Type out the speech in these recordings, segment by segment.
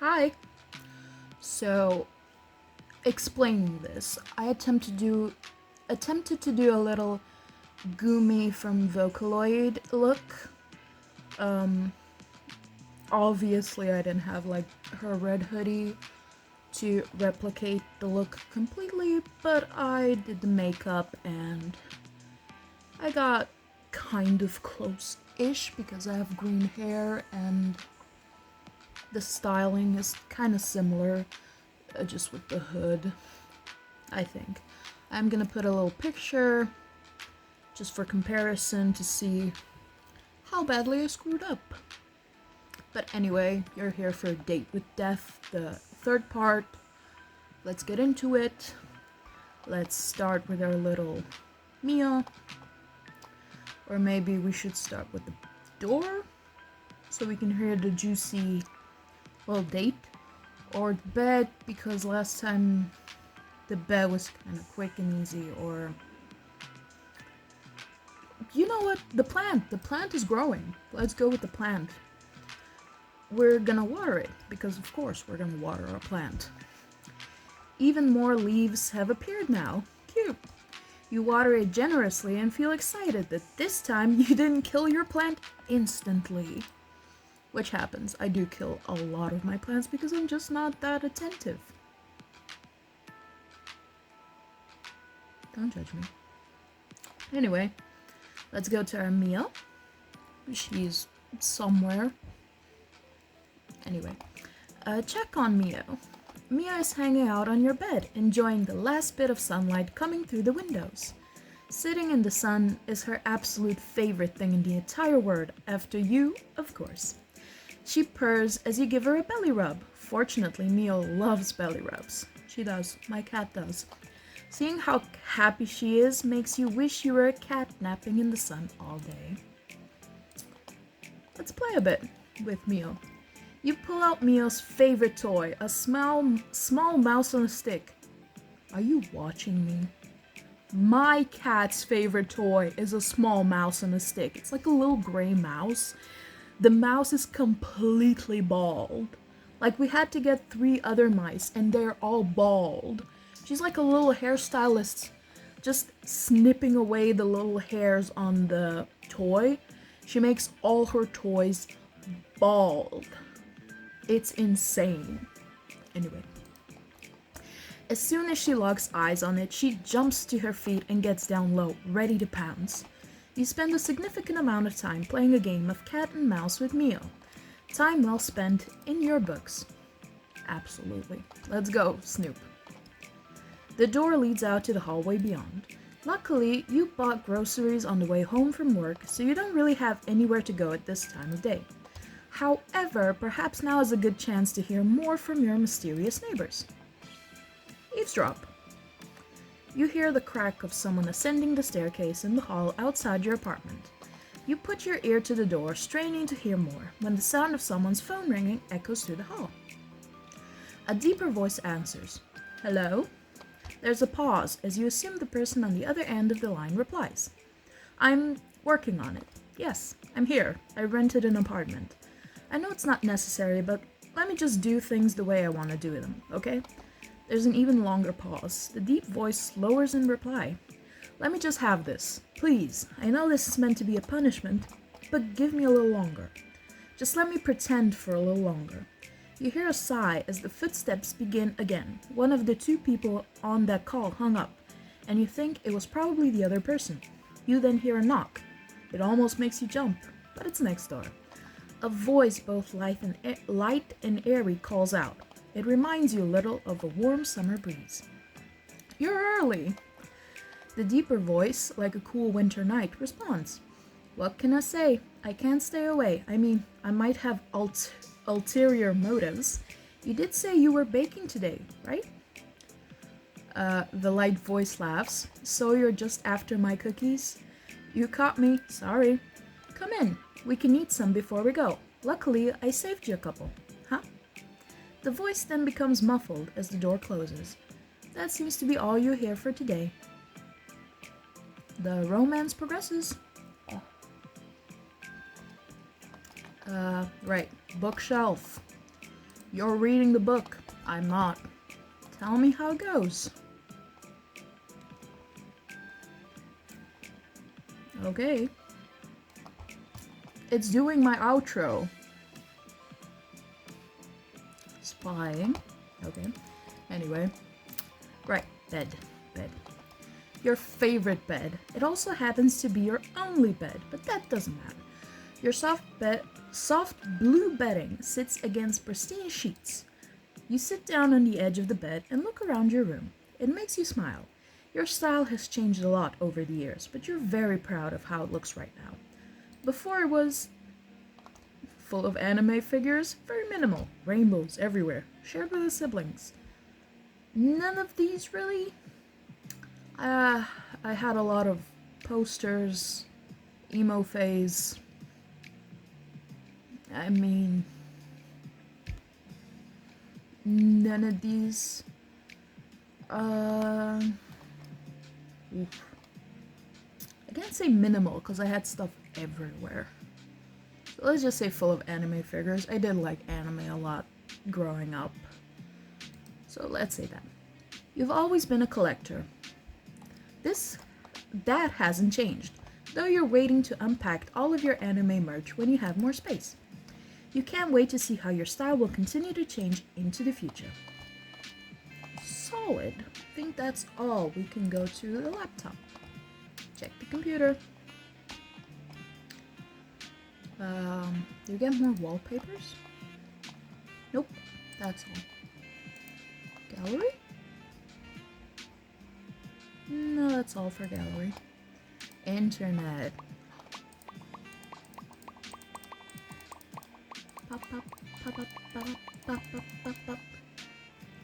Hi. So, explaining this, I attempted to do a little Gumi from Vocaloid look. Um, Obviously I didn't have like her red hoodie to replicate the look completely, but I did the makeup and I got kind of close-ish because I have green hair and the styling is kind of similar, just with the hood, I think. I'm gonna put a little picture just for comparison to see how badly I screwed up. But anyway, you're here for a Date with Death, the third part. Let's get into it. Let's start with our little meal. Or maybe we should start with the door so we can hear the juicy little date. Or the bed, because last time the bed was kind of quick and easy. Or you know what? The plant. The plant is growing. Let's go with the plant. We're gonna water it, because of course we're gonna water our plant. Even more leaves have appeared now. Cute. You water it generously and feel excited that this time you didn't kill your plant instantly. Which happens. I do kill a lot of my plants because I'm just not that attentive. Don't judge me. Anyway, let's go to our meal. She's somewhere. Anyway, check on Mio. Mia is hanging out on your bed, enjoying the last bit of sunlight coming through the windows. Sitting in the sun is her absolute favorite thing in the entire world, after you, of course. She purrs as you give her a belly rub. Fortunately, Mio loves belly rubs. She does. My cat does. Seeing how happy she is makes you wish you were a cat napping in the sun all day. Let's play a bit with Mio. You pull out Mio's favorite toy, a small mouse on a stick. Are you watching me? My cat's favorite toy is a small mouse on a stick. It's like a little gray mouse. The mouse is completely bald. Like, we had to get 3 other mice and they're all bald. She's like a little hairstylist, just snipping away the little hairs on the toy. She makes all her toys bald. It's insane. Anyway. As soon as she locks eyes on it, she jumps to her feet and gets down low, ready to pounce. You spend a significant amount of time playing a game of cat and mouse with Mio. Time well spent in your books. Absolutely. Let's go, Snoop. The door leads out to the hallway beyond. Luckily, you bought groceries on the way home from work, so you don't really have anywhere to go at this time of day. However, perhaps now is a good chance to hear more from your mysterious neighbors. Eavesdrop. You hear the crack of someone ascending the staircase in the hall outside your apartment. You put your ear to the door, straining to hear more, when the sound of someone's phone ringing echoes through the hall. A deeper voice answers. Hello? There's a pause as you assume the person on the other end of the line replies. I'm working on it. Yes, I'm here. I rented an apartment. I know it's not necessary, but let me just do things the way I want to do them, okay? There's an even longer pause. The deep voice lowers in reply. Let me just have this. Please, I know this is meant to be a punishment, but give me a little longer. Just let me pretend for a little longer. You hear a sigh as the footsteps begin again. One of the 2 people on that call hung up, and you think it was probably the other person. You then hear a knock. It almost makes you jump, but it's next door. A voice both light and airy calls out. It reminds you a little of a warm summer breeze. You're early. The deeper voice, like a cool winter night, responds. What can I say? I can't stay away. I mean, I might have ulterior motives. You did say you were baking today, right? The light voice laughs. So you're just after my cookies? You caught me. Sorry. Come in. We can eat some before we go. Luckily, I saved you a couple. Huh? The voice then becomes muffled as the door closes. That seems to be all you hear for today. The romance progresses. Right. Bookshelf. You're reading the book. I'm not. Tell me how it goes. Okay. It's doing my outro. Spying. Okay. Anyway. Right. Bed. Bed. Your favorite bed. It also happens to be your only bed, but that doesn't matter. Your soft blue bedding sits against pristine sheets. You sit down on the edge of the bed and look around your room. It makes you smile. Your style has changed a lot over the years, but you're very proud of how it looks right now. Before it was full of anime figures, very minimal, rainbows everywhere, shared with the siblings. None of these really. I had a lot of posters, emo phase. I mean, none of these. I can't say minimal because I had stuff everywhere. So let's just say full of anime figures. I did like anime a lot growing up. So let's say that. You've always been a collector. That hasn't changed, though you're waiting to unpack all of your anime merch when you have more space. You can't wait to see how your style will continue to change into the future. Solid. I think that's all. We can go to the laptop. Check the computer. Do you get more wallpapers? Nope, that's all. Gallery? No, that's all for gallery. Internet. Pop, pop, pop, pop, pop, pop, pop, pop, pop.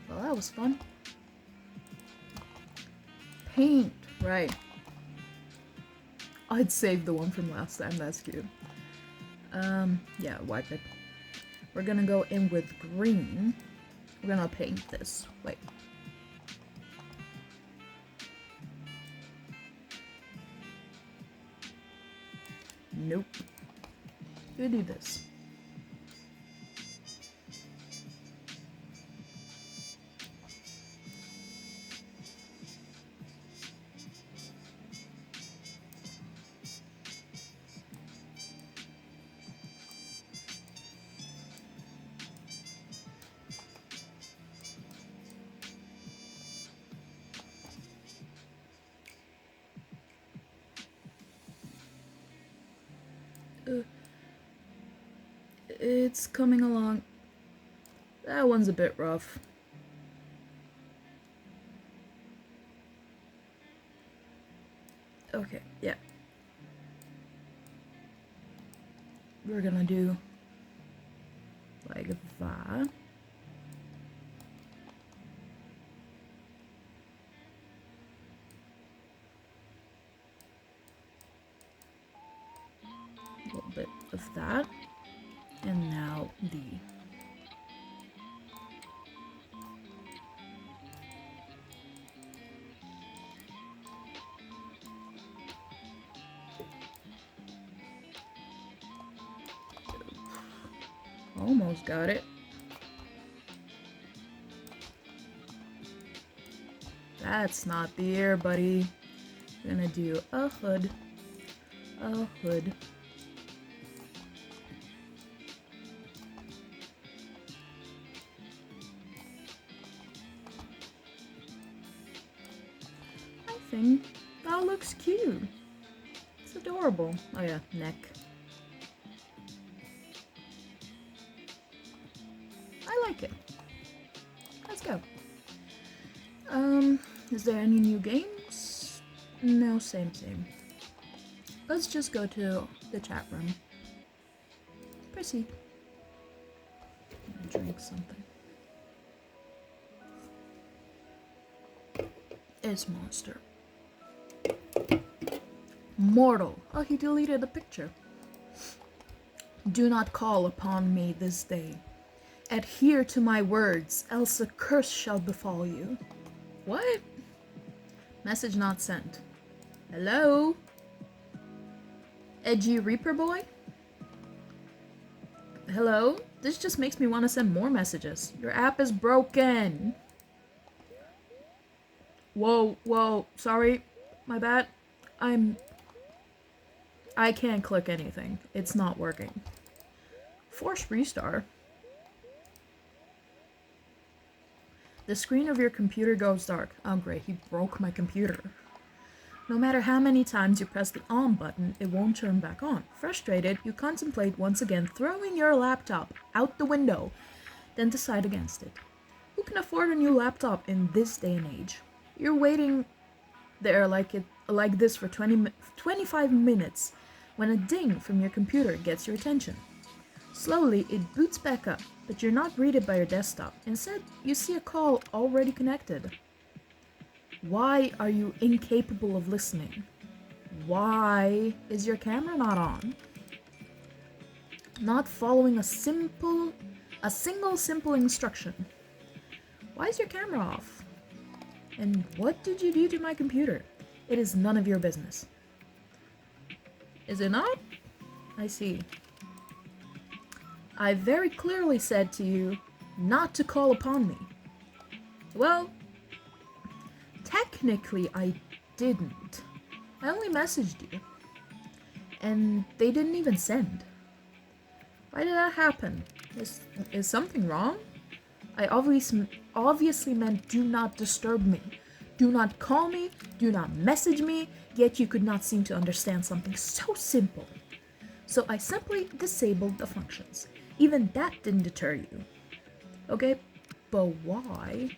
Well, that was fun. Paint, right. I'd saved the one from last time, that's cute. Yeah, wipe it. We're gonna go in with green. We're gonna paint this. Wait. Nope. You do this. It's coming along. That one's a bit rough. Okay, yeah. We're gonna do like that. A little bit of that. And now the almost got it. That's not the ear, buddy. We're gonna do a hood. A hood. I think that looks cute. It's adorable. Oh yeah, neck. I like it. Let's go. Is there any new games? No, same. Let's just go to the chat room. Proceed. Drink something. It's Monster. Mortal. Oh, he deleted the picture. Do not call upon me this day. Adhere to my words, else a curse shall befall you. What? Message not sent. Hello? Edgy Reaper Boy? Hello? This just makes me want to send more messages. Your app is broken. Whoa, sorry. My bad. I can't click anything. It's not working. Force restart. The screen of your computer goes dark. Oh great, he broke my computer. No matter how many times you press the on button, it won't turn back on. Frustrated, you contemplate once again throwing your laptop out the window, then decide against it. Who can afford a new laptop in this day and age? You're waiting there like this for 25 minutes when a ding from your computer gets your attention. Slowly, it boots back up, but you're not greeted by your desktop. Instead, you see a call already connected. Why are you incapable of listening? Why is your camera not on? Not following a single simple instruction. Why is your camera off? And what did you do to my computer? It is none of your business. Is it not? I see. I very clearly said to you not to call upon me. Well, technically I didn't. I only messaged you. And they didn't even send. Why did that happen? Is something wrong? I obviously meant do not disturb me. Do not call me, do not message me, yet you could not seem to understand something so simple. So I simply disabled the functions. Even that didn't deter you. Okay, but why?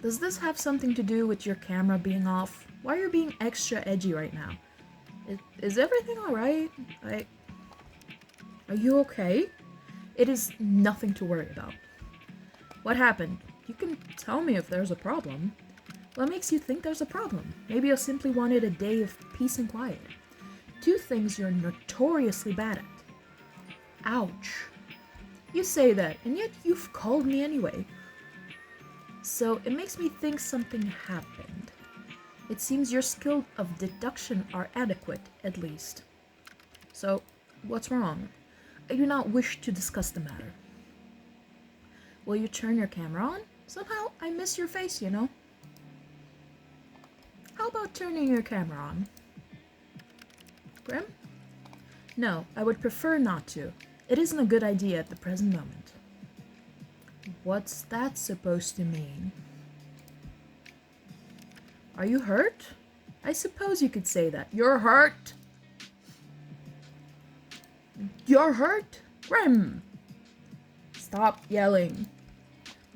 Does this have something to do with your camera being off? Why are you being extra edgy right now? Is everything alright? Are you okay? It is nothing to worry about. What happened? You can tell me if there's a problem. What makes you think there's a problem? Maybe you simply wanted a day of peace and quiet. Two things you're notoriously bad at. Ouch. You say that, and yet you've called me anyway. So it makes me think something happened. It seems your skills of deduction are adequate, at least. So, what's wrong? I do not wish to discuss the matter. Will you turn your camera on? Somehow I miss your face, you know. How about turning your camera on? Grim? No, I would prefer not to. It isn't a good idea at the present moment. What's that supposed to mean? Are you hurt? I suppose you could say that. You're hurt? You're hurt? Grim! Stop yelling.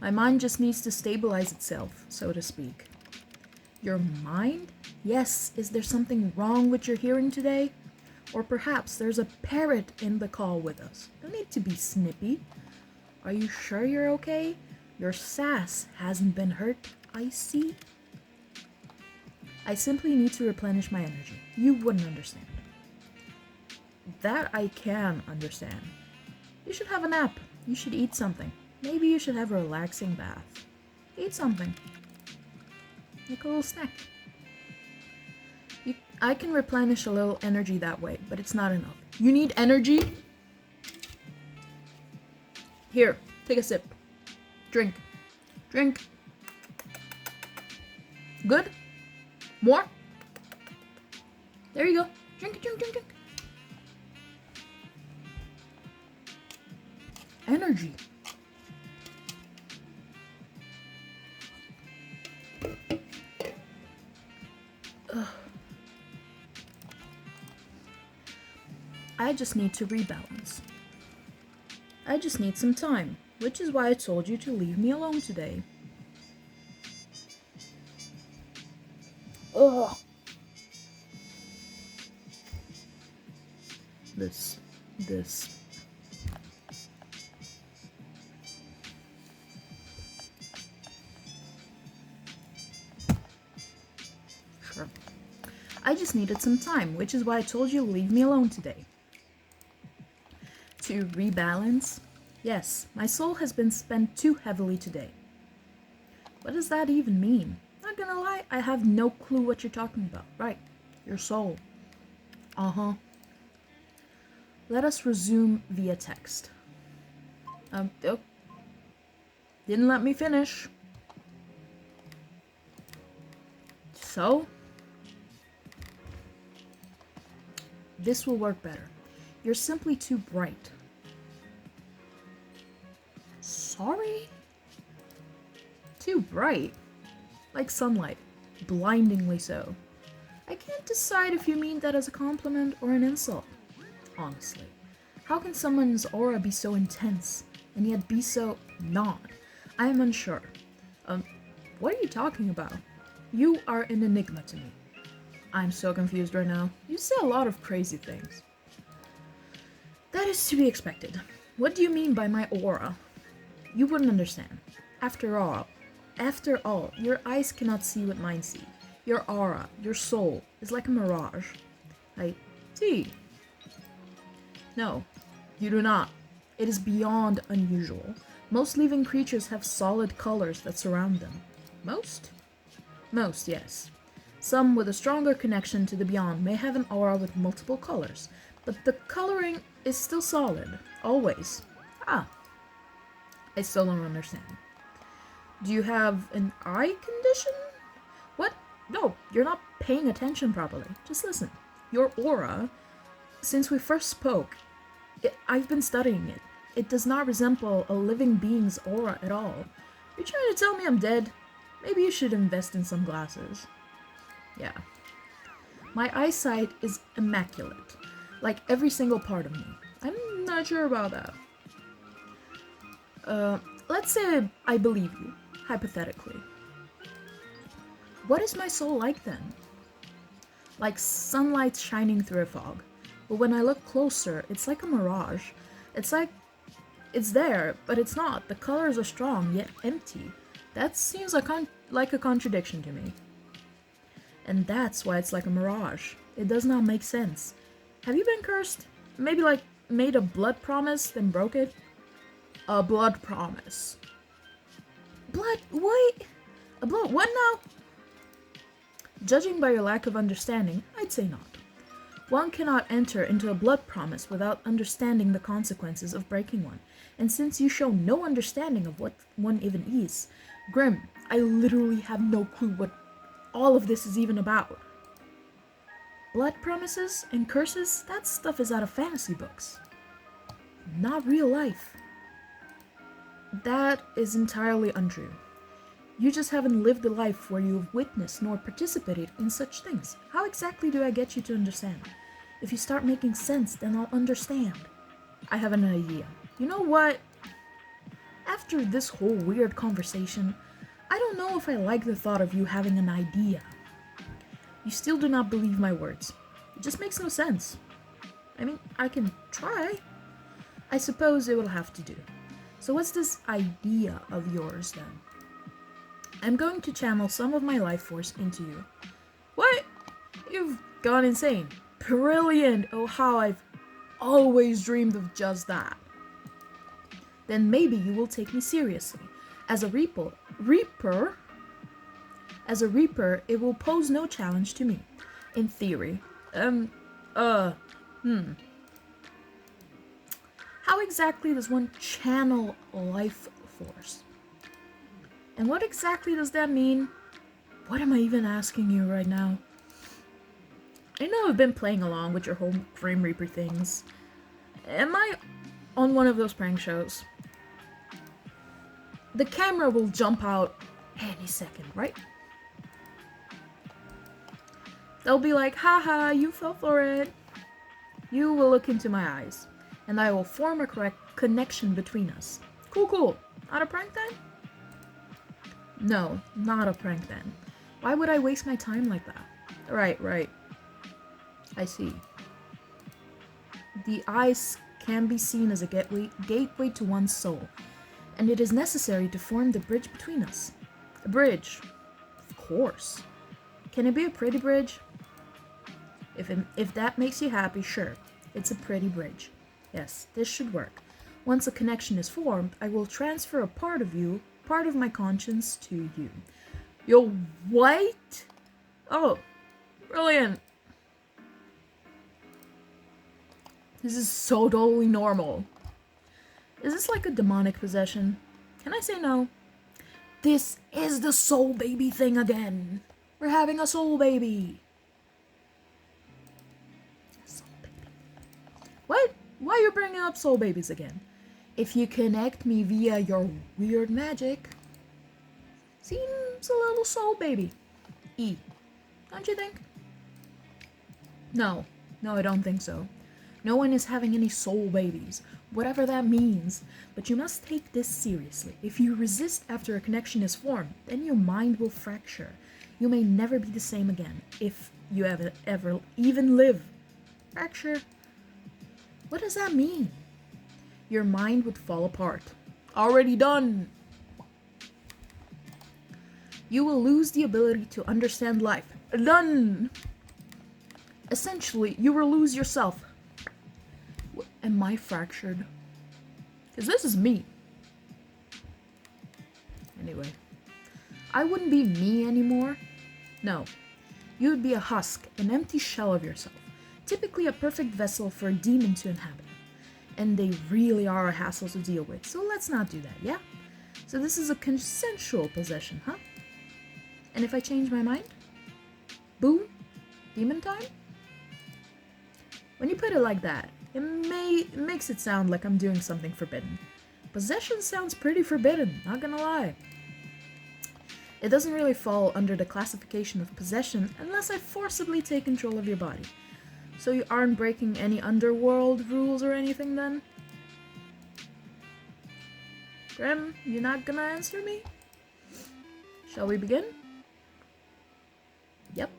My mind just needs to stabilize itself, so to speak. Your mind? Yes, is there something wrong with your hearing today? Or perhaps there's a parrot in the call with us. Don't need to be snippy. Are you sure you're okay? Your sass hasn't been hurt, I see. I simply need to replenish my energy. You wouldn't understand. That I can understand. You should have a nap. You should eat something. Maybe you should have a relaxing bath. Eat something. Like a little snack. I can replenish a little energy that way, but it's not enough. You need energy? Here, take a sip. Drink. Drink. Good? More? There you go. Drink it, drink, drink, drink. Energy. Ugh. I just need to rebalance. I just need some time, which is why I told you to leave me alone today. Ugh. This. Sure. I just needed some time, which is why I told you to leave me alone today. To rebalance? Yes, my soul has been spent too heavily today. What does that even mean? Not gonna lie, I have no clue what you're talking about. Right, your soul. Uh-huh. Let us resume via text. Oh, didn't let me finish. So, this will work better. You're simply too bright. Sorry? Too bright? Like sunlight. Blindingly so. I can't decide if you mean that as a compliment or an insult. Honestly. How can someone's aura be so intense and yet be so not? I am unsure. What are you talking about? You are an enigma to me. I'm so confused right now. You say a lot of crazy things. That is to be expected. What do you mean by my aura? You wouldn't understand. After all, your eyes cannot see what mine see. Your aura, your soul, is like a mirage. I see. No, you do not. It is beyond unusual. Most living creatures have solid colors that surround them. Most? Most, yes. Some with a stronger connection to the beyond may have an aura with multiple colors, but the coloring is still solid, always. I still don't understand. Do you have an eye condition? What? No, you're not paying attention properly. Just listen. Your aura, since we first spoke, I've been studying it. It does not resemble a living being's aura at all. You're trying to tell me I'm dead? Maybe you should invest in some glasses. Yeah. My eyesight is immaculate, like every single part of me. I'm not sure about that. Let's say I believe you, hypothetically. What is my soul like then? Like sunlight shining through a fog. But when I look closer, it's like a mirage. It's like it's there, but it's not. The colors are strong, yet empty. That seems like a contradiction to me. And that's why it's like a mirage. It does not make sense. Have you been cursed? Maybe like made a blood promise, then broke it? A blood promise. Blood? Wait! A blood? What now? Judging by your lack of understanding, I'd say not. One cannot enter into a blood promise without understanding the consequences of breaking one. And since you show no understanding of what one even is, Grim, I literally have no clue what all of this is even about. Blood promises and curses, that stuff is out of fantasy books. Not real life. That is entirely untrue. You just haven't lived a life where you've witnessed nor participated in such things. How exactly do I get you to understand? If you start making sense, then I'll understand. I have an idea. You know what? After this whole weird conversation, I don't know if I like the thought of you having an idea. You still do not believe my words. It just makes no sense. I mean, I can try. I suppose it will have to do. So what's this idea of yours then? I'm going to channel some of my life force into you. What? You've gone insane. Brilliant! Oh, how I've always dreamed of just that. Then maybe you will take me seriously. As a reaper, it will pose no challenge to me. In theory. How exactly does one channel life force? And what exactly does that mean? What am I even asking you right now? I know I've been playing along with your whole Grim Reaper things. Am I on one of those prank shows? The camera will jump out any second, right? They'll be like, haha, you fell for it. You will look into my eyes, and I will form a correct connection between us. Cool. Not a prank then? No, not a prank then. Why would I waste my time like that? Right. I see. The eyes can be seen as a gateway to one's soul, and it is necessary to form the bridge between us. A bridge. Of course. Can it be a pretty bridge? If that makes you happy, sure. It's a pretty bridge. Yes, this should work. Once a connection is formed, I will transfer a part of my conscience to you. Yo, what? Oh, brilliant. This is so totally normal. Is this like a demonic possession? Can I say no? This is the soul baby thing again. We're having a soul baby. Soul baby. What? Why are you bringing up soul babies again? If you connect me via your weird magic, seems a little soul baby. Don't you think? No, I don't think so. No one is having any soul babies, whatever that means. But you must take this seriously. If you resist after a connection is formed, then your mind will fracture. You may never be the same again, if you ever even live. Fracture? What does that mean? Your mind would fall apart. Already done. You will lose the ability to understand life. Done. Essentially, you will lose yourself. Am I fractured? Because this is me. Anyway, I wouldn't be me anymore. No, you would be a husk, an empty shell of yourself. Typically a perfect vessel for a demon to inhabit. And they really are a hassle to deal with, so let's not do that, yeah? So this is a consensual possession, huh? And if I change my mind? Boom? Demon time? When you put it like that, it makes it sound like I'm doing something forbidden. Possession sounds pretty forbidden, not gonna lie. It doesn't really fall under the classification of possession unless I forcibly take control of your body. So you aren't breaking any underworld rules or anything then? Grim, you're not gonna answer me? Shall we begin? Yep.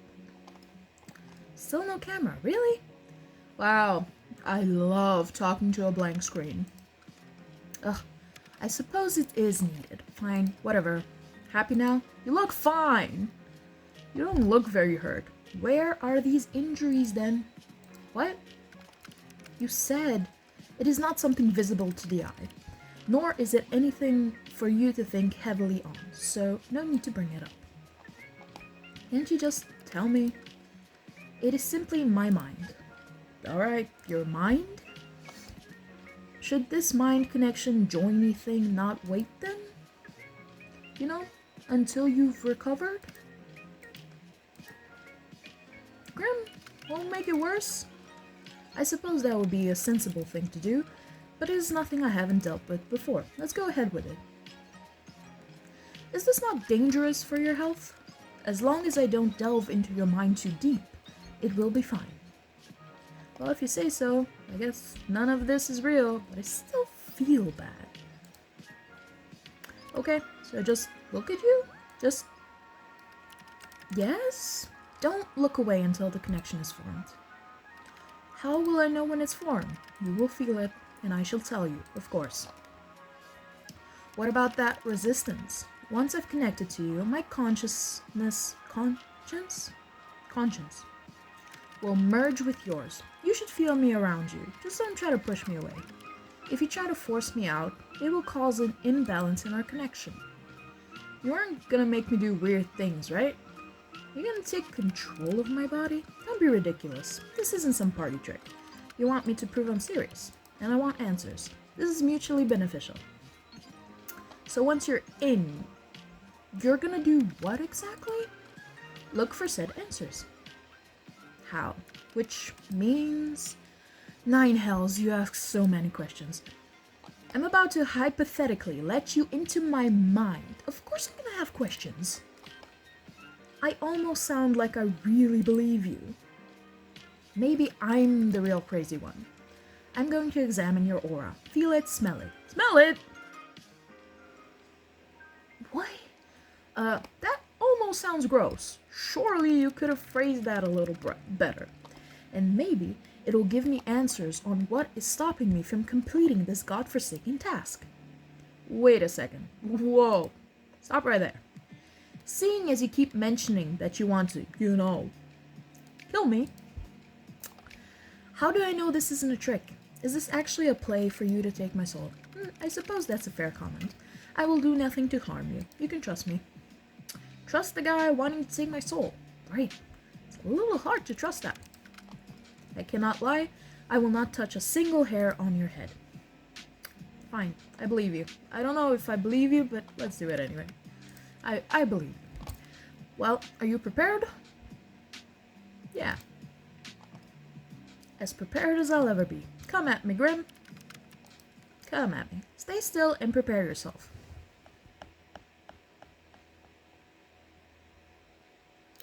Still no camera, really? Wow, I love talking to a blank screen. Ugh, I suppose it is needed. Fine, whatever. Happy now? You look fine. You don't look very hurt. Where are these injuries then? What? You said it is not something visible to the eye, nor is it anything for you to think heavily on, so no need to bring it up. Can't you just tell me? It is simply my mind. Alright, your mind? Should this mind connection join anything not wait then? You know, until you've recovered? Grim, won't make it worse? I suppose that would be a sensible thing to do, but it is nothing I haven't dealt with before. Let's go ahead with it. Is this not dangerous for your health? As long as I don't delve into your mind too deep, it will be fine. Well, if you say so, I guess none of this is real, but I still feel bad. Okay, so I just look at you? Just... Yes? Don't look away until the connection is formed. How will I know when it's formed? You will feel it, and I shall tell you, of course. What about that resistance? Once I've connected to you, my conscience will merge with yours. You should feel me around you. Just don't try to push me away. If you try to force me out, it will cause an imbalance in our connection. You aren't gonna make me do weird things, right? You're gonna take control of my body? Don't be ridiculous. This isn't some party trick. You want me to prove I'm serious, and I want answers. This is mutually beneficial. So once you're in, you're gonna do what exactly? Look for said answers. How? Which means... 9 hells, you ask so many questions. I'm about to hypothetically let you into my mind. Of course I'm gonna have questions. I almost sound like I really believe you. Maybe I'm the real crazy one. I'm going to examine your aura. Feel it, smell it. Smell it! What? That almost sounds gross. Surely you could have phrased that a little better. And maybe it'll give me answers on what is stopping me from completing this godforsaken task. Wait a second. Whoa. Stop right there. Seeing as you keep mentioning that you want to, kill me, how do I know this isn't a trick? Is this actually a play for you to take my soul? I suppose that's a fair comment. I will do nothing to harm you. You can trust me. Trust the guy wanting to take my soul. Right. It's a little hard to trust that. I cannot lie. I will not touch a single hair on your head. Fine, I believe you. I don't know if I believe you, but let's do it anyway. I believe you. Well, are you prepared? Yeah. As prepared as I'll ever be. Come at me, Grim. Come at me. Stay still and prepare yourself.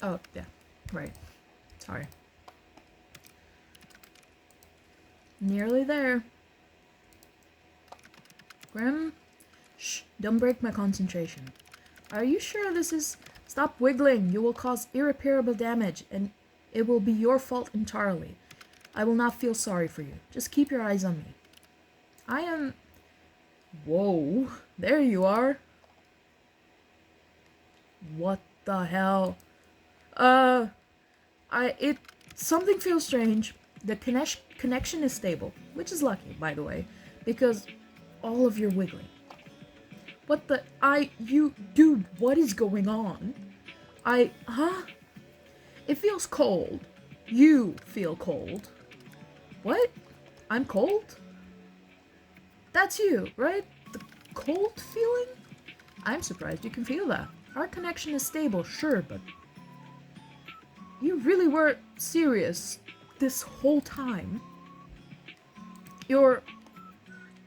Oh, yeah. Right. Sorry. Nearly there. Grim? Shh, don't break my concentration. Are you sure this is... Stop wiggling. You will cause irreparable damage, and it will be your fault entirely. I will not feel sorry for you. Just keep your eyes on me. I am... Whoa. There you are. What the hell? Something feels strange. The connection is stable, which is lucky, by the way, because all of your wiggling. What the... Dude, what is going on? It feels cold. You feel cold. What? I'm cold? That's you, right? The cold feeling? I'm surprised you can feel that. Our connection is stable, sure, but... You really were serious this whole time. You're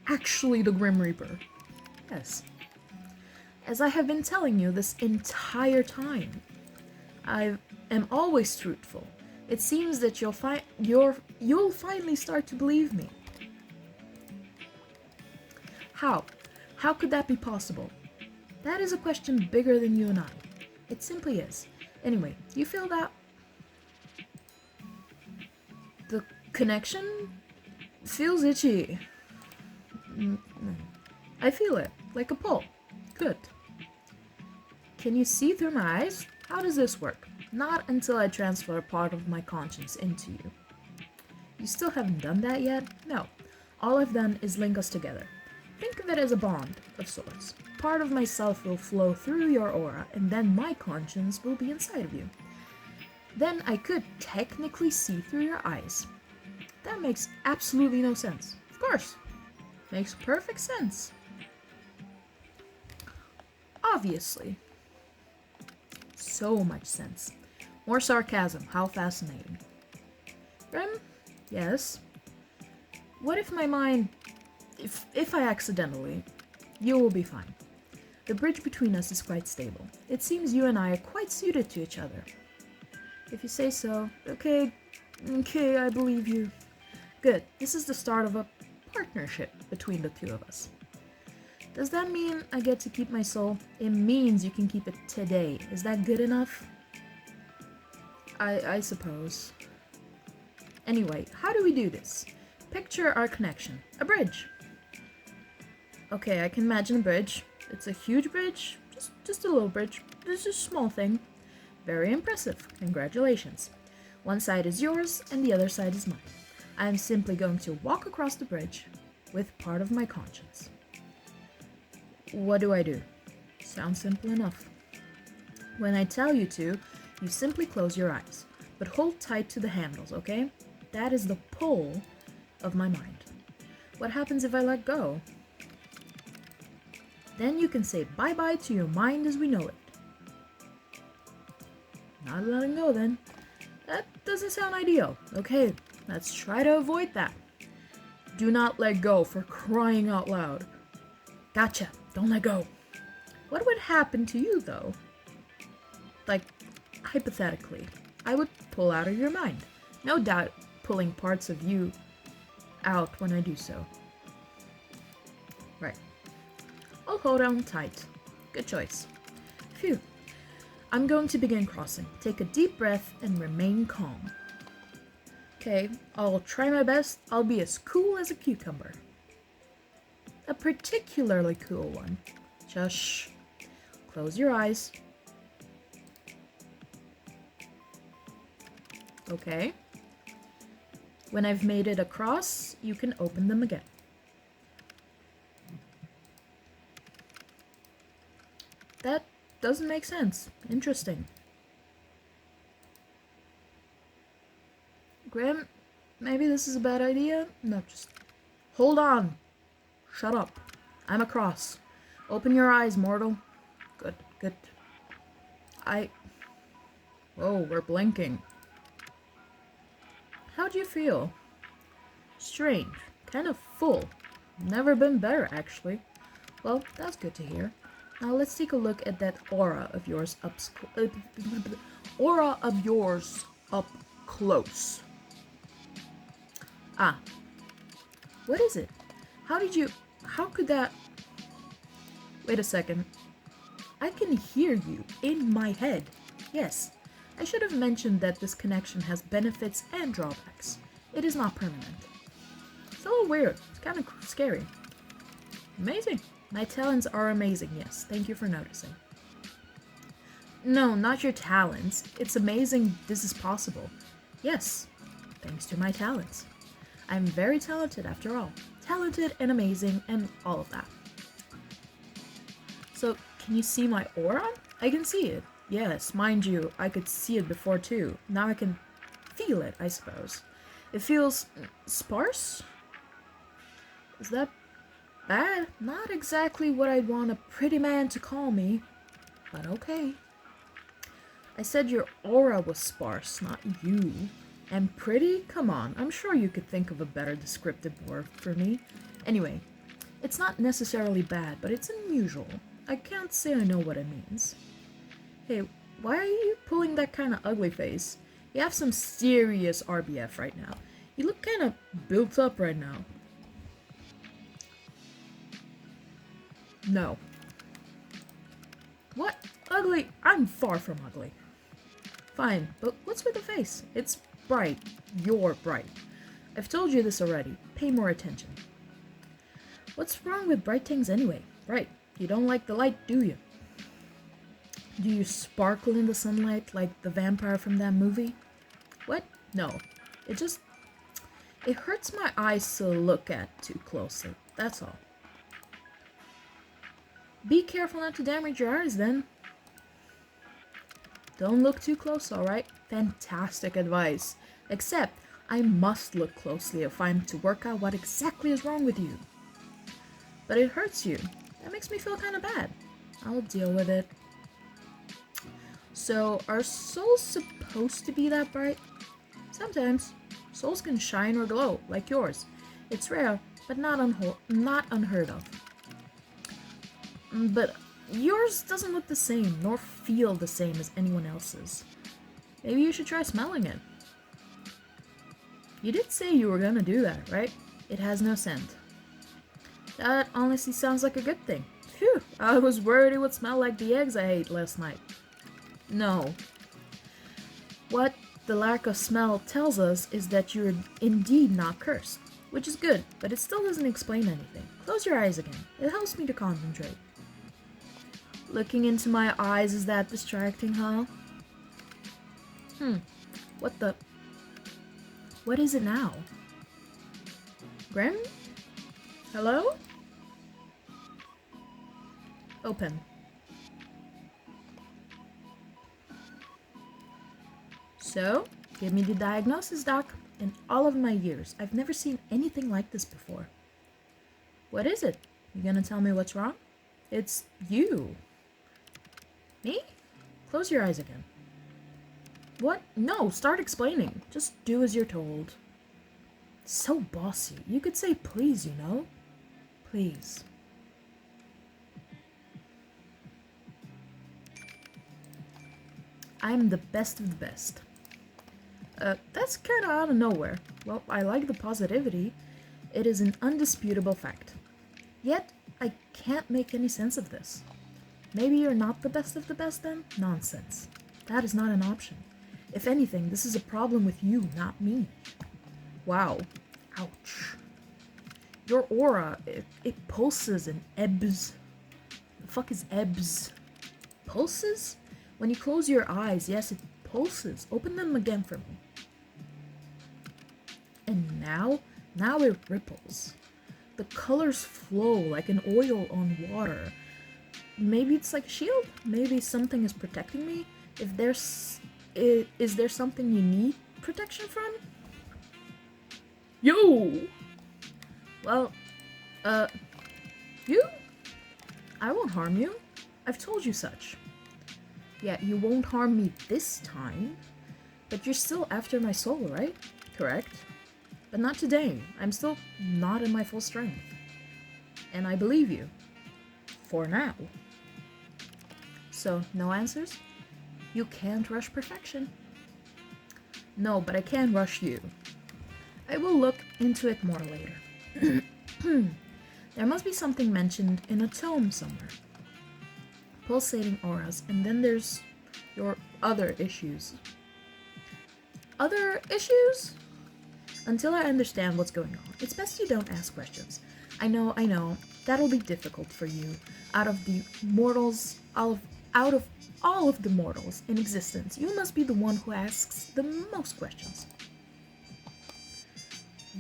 actually the Grim Reaper. Yes. As I have been telling you this entire time, I am always truthful. It seems that you'll finally start to believe me. How? How could that be possible? That is a question bigger than you and I. It simply is. Anyway, you feel that? The connection feels itchy. I feel it, like a pull. Good. Can you see through my eyes? How does this work? Not until I transfer a part of my conscience into you. You still haven't done that yet? No. All I've done is link us together. Think of it as a bond of sorts. Part of myself will flow through your aura, and then my conscience will be inside of you. Then I could technically see through your eyes. That makes absolutely no sense. Of course. Makes perfect sense. Obviously. So much sense. More sarcasm. How fascinating. Grim? Yes? What if my mind... If I accidentally... You will be fine. The bridge between us is quite stable. It seems you and I are quite suited to each other. If you say so. Okay, I believe you. Good. This is the start of a partnership between the two of us. Does that mean I get to keep my soul? It means you can keep it today. Is that good enough? I suppose. Anyway, how do we do this? Picture our connection. A bridge. Okay, I can imagine a bridge. It's a huge bridge. Just a little bridge. This is a small thing. Very impressive. Congratulations. One side is yours and the other side is mine. I am simply going to walk across the bridge with part of my conscience. What do I do? Sounds simple enough. When I tell you to, you simply close your eyes, but hold tight to the handles, okay? That is the pull of my mind. What happens if I let go? Then you can say bye-bye to your mind as we know it. Not letting go then. That doesn't sound ideal. Okay, let's try to avoid that. Do not let go, for crying out loud. Gotcha, don't let go. What would happen to you though? Like, hypothetically, I would pull out of your mind. No doubt pulling parts of you out when I do so. Right. I'll hold on tight. Good choice. Phew. I'm going to begin crossing. Take a deep breath and remain calm. Okay, I'll try my best. I'll be as cool as a cucumber. A particularly cool one. Just shh. Close your eyes. Okay. When I've made it across, you can open them again. That doesn't make sense. Interesting. Grim, maybe this is a bad idea? No, just hold on. Shut up. I'm across. Open your eyes, mortal. Good, good. Whoa, we're blinking. How do you feel? Strange. Kind of full. Never been better, actually. Well, that's good to hear. Now let's take a look at that aura of yours up close. Ah. What is it? How could that... Wait a second. I can hear you in my head. Yes, I should have mentioned that this connection has benefits and drawbacks. It is not permanent. It's a little weird. It's kind of scary. Amazing. My talents are amazing, yes. Thank you for noticing. No, not your talents. It's amazing this is possible. Yes, thanks to my talents. I'm very talented after all. Talented and amazing and all of that. So, can you see my aura? I can see it. Yes, mind you, I could see it before too. Now I can feel it, I suppose. It feels sparse? Is that bad? Not exactly what I'd want a pretty man to call me, but okay. I said your aura was sparse, not you. And pretty? Come on, I'm sure you could think of a better descriptive word for me. Anyway, it's not necessarily bad, but it's unusual. I can't say I know what it means. Hey, why are you pulling that kind of ugly face? You have some serious RBF right now. You look kind of built up right now. No. What? Ugly? I'm far from ugly. Fine, but what's with the face? It's bright. You're bright. I've told you this already. Pay more attention. What's wrong with bright things anyway? Right. You don't like the light, do you? Do you sparkle in the sunlight like the vampire from that movie? What? No. It hurts my eyes to look at too closely. That's all. Be careful not to damage your eyes then. Don't look too close, alright? Fantastic advice. Except, I must look closely if I'm to work out what exactly is wrong with you. But it hurts you. That makes me feel kind of bad. I'll deal with it. So, are souls supposed to be that bright? Sometimes. Souls can shine or glow, like yours. It's rare, but not unheard of. But yours doesn't look the same, nor feel the same as anyone else's. Maybe you should try smelling it. You did say you were gonna do that, right? It has no scent. That honestly sounds like a good thing. Phew, I was worried it would smell like the eggs I ate last night. No. What the lack of smell tells us is that you're indeed not cursed, which is good, but it still doesn't explain anything. Close your eyes again. It helps me to concentrate. Looking into my eyes, is that distracting, huh? What is it now? Grim? Hello? Open. So, give me the diagnosis, Doc. In all of my years, I've never seen anything like this before. What is it? You gonna tell me what's wrong? It's you. Me? Close your eyes again. What? No, start explaining. Just do as you're told. So bossy. You could say please, you know? Please. I'm the best of the best. That's kinda out of nowhere. Well, I like the positivity. It is an undisputable fact. Yet, I can't make any sense of this. Maybe you're not the best of the best then? Nonsense. That is not an option. If anything, this is a problem with you, not me. Wow. Ouch. Your aura, it pulses and ebbs. The fuck is ebbs? Pulses? When you close your eyes, yes, it pulses. Open them again for me. And now it ripples. The colors flow like an oil on water. Maybe it's like a shield? Maybe something is protecting me? Is there something you need protection from? Yo! Well, uh, you? I won't harm you. I've told you such. Yeah, you won't harm me this time. But you're still after my soul, right? Correct? But not today. I'm still not in my full strength. And I believe you. For now. So, no answers? You can't rush perfection. No, but I can rush you. I will look into it more later. There must be something mentioned in a tome somewhere. Pulsating auras, and then there's your other issues. Other issues? Until I understand what's going on, it's best you don't ask questions. I know, that'll be difficult for you. Out of all of the mortals in existence, you must be the one who asks the most questions.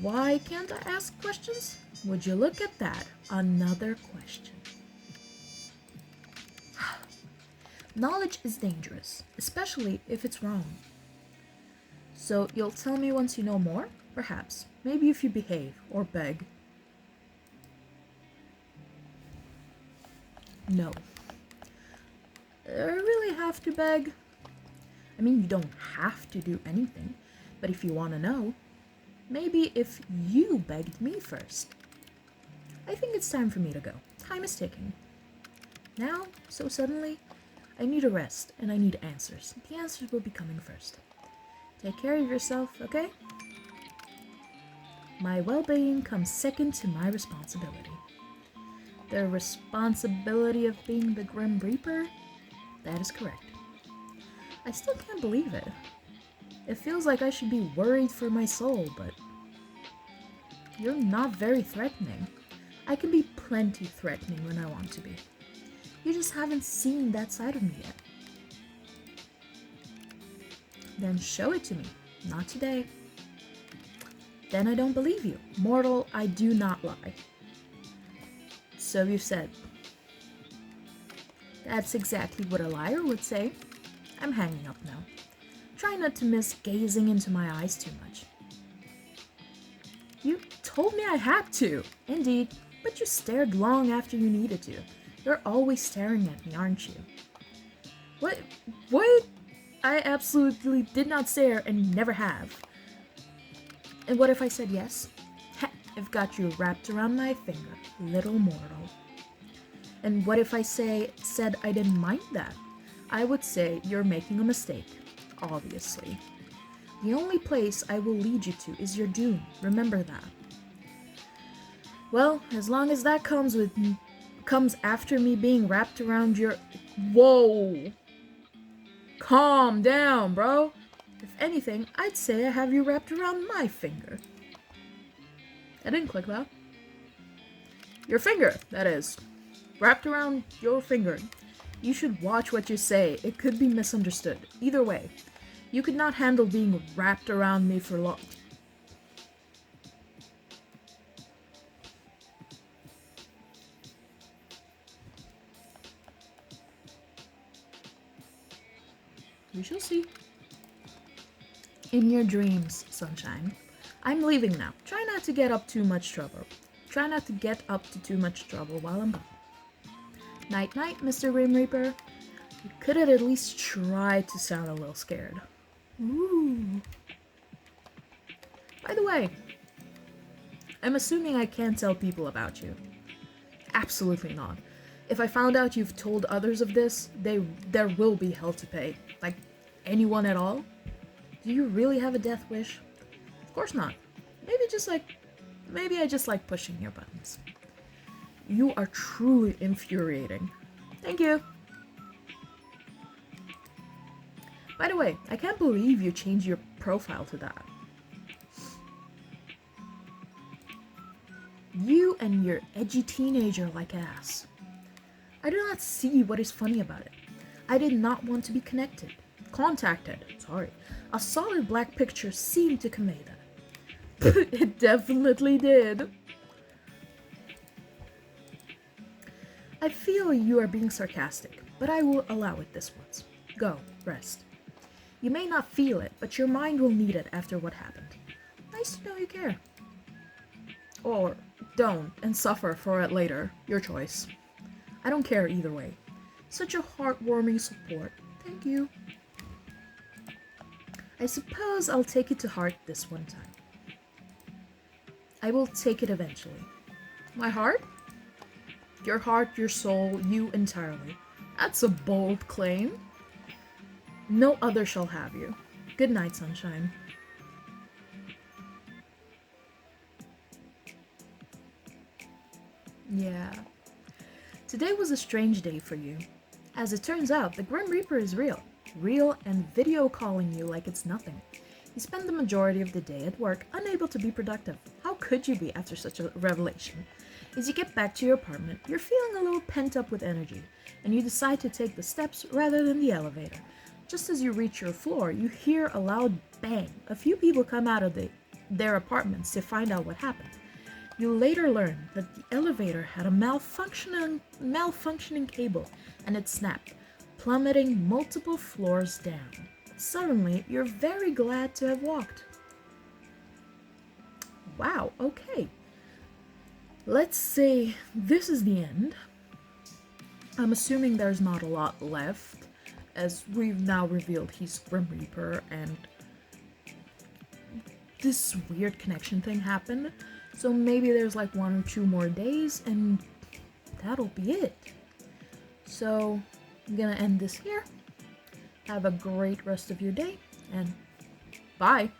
Why can't I ask questions? Would you look at that? Another question. Knowledge is dangerous, especially if it's wrong. So you'll tell me once you know more? Perhaps. Maybe if you behave or beg. No. I really have to beg? I mean, you don't have to do anything, but if you want to know, maybe if you begged me first. I think it's time for me to go. Time is ticking. Now, so suddenly, I need a rest and I need answers. The answers will be coming first. Take care of yourself, okay? My well-being comes second to my responsibility. The responsibility of being the Grim Reaper? That is correct. I still can't believe it. It feels like I should be worried for my soul, but you're not very threatening. I can be plenty threatening when I want to be. You just haven't seen that side of me yet. Then show it to me. Not today. Then I don't believe you. Mortal, I do not lie. So you said. That's exactly what a liar would say. I'm hanging up now. Try not to miss gazing into my eyes too much. You told me I had to. Indeed, but you stared long after you needed to. You're always staring at me, aren't you? What? I absolutely did not stare and never have. And what if I said yes? I've got you wrapped around my finger, little mortal. And what if I said I didn't mind that? I would say you're making a mistake, obviously. The only place I will lead you to is your doom. Remember that. Well, as long as that comes after me being wrapped around your... Whoa! Calm down, bro. If anything, I'd say I have you wrapped around my finger. I didn't click that. Your finger, that is. Wrapped around your finger. You should watch what you say. It could be misunderstood. Either way, you could not handle being wrapped around me for long. We shall see. In your dreams, sunshine. I'm leaving now. Try not to get up too much trouble. Try not to get up to too much trouble while I'm gone. Night night, Mr. Grim Reaper. You could have at least tried to sound a little scared. Ooh. By the way, I'm assuming I can't tell people about you. Absolutely not. If I found out you've told others of this, there will be hell to pay. Like, anyone at all? Do you really have a death wish? Of course not. Maybe I just like pushing your buttons. You are truly infuriating. Thank you. By the way, I can't believe you changed your profile to that. You and your edgy teenager-like ass. I do not see what is funny about it. I did not want to be contacted. A solid black picture seemed to convey that. It definitely did. I feel you are being sarcastic, but I will allow it this once. Go, rest. You may not feel it, but your mind will need it after what happened. Nice to know you care. Or don't and suffer for it later. Your choice. I don't care either way. Such a heartwarming support. Thank you. I suppose I'll take it to heart this one time. I will take it eventually. My heart? Your heart, your soul, you entirely. That's a bold claim. No other shall have you. Good night, sunshine. Yeah. Today was a strange day for you. As it turns out, the Grim Reaper is real. Real and video calling you like it's nothing. You spend the majority of the day at work, unable to be productive. How could you be after such a revelation? As you get back to your apartment, you're feeling a little pent up with energy, and you decide to take the steps rather than the elevator. Just as you reach your floor, you hear a loud bang. A few people come out of their apartments to find out what happened. You later learn that the elevator had a malfunctioning cable, and it snapped, plummeting multiple floors down. Suddenly, you're very glad to have walked. Wow, okay. Let's say this is the end. I'm assuming there's not a lot left, as we've now revealed he's Grim Reaper, and this weird connection thing happened. So maybe there's like 1 or 2 more days, and that'll be it. So I'm gonna end this here. Have a great rest of your day, and bye.